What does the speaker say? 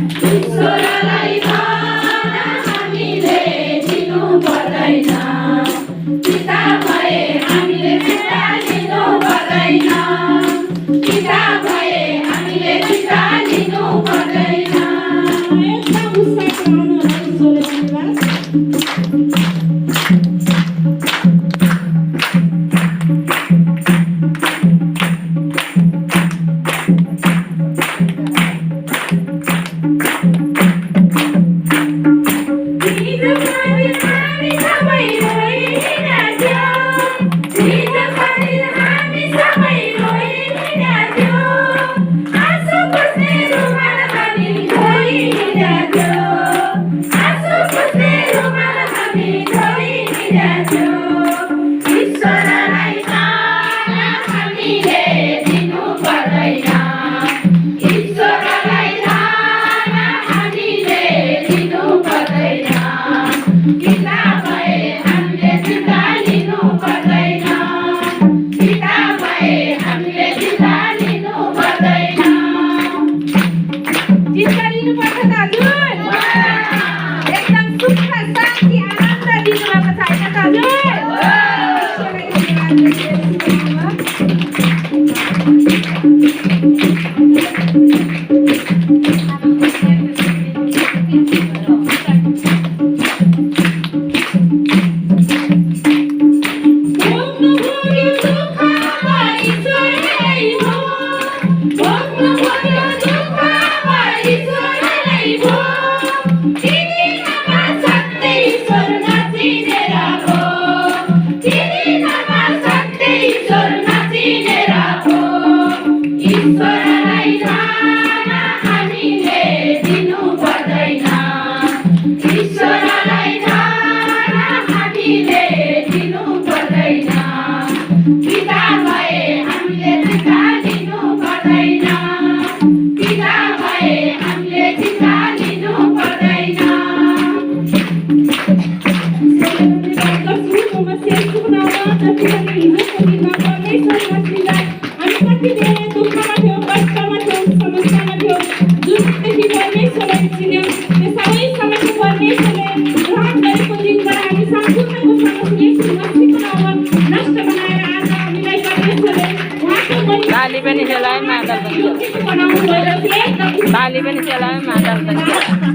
ईश्वरलाई धन हामीले दिनु पर्दैन पिता भए हामीले पिता लिनु पर्दैन पिता भए हामीले पिता लिनु पर्दैन एकदम उत्साह आउनु धन्यवाद ईश्वरलाई धन हामीले दिनु पर्दैन ईश्वरलाई धन हामीले दिनु पर्दैन पिता भए हामीले पिता लिनु पर्दैन पिता भए हामीले पिता लिनु पर्दैन जित्का लिनुपर्छ दाजु एकदम सुख शान्ति आनन्द दिनुभएको छ होइन दाजु ईश्वरलाई धन हामीले दिनु पर्दैन ईश्वरलाई धन हामीले दिनु पर्दैन पिता भए हामीले पिता लिनु पर्दैन पिता भए हामीले पिता लिनु पर्दैन ताली पनि सेलायो मादल पनि सेलायो ताली पनि सेलायो मादल पनि सेलायो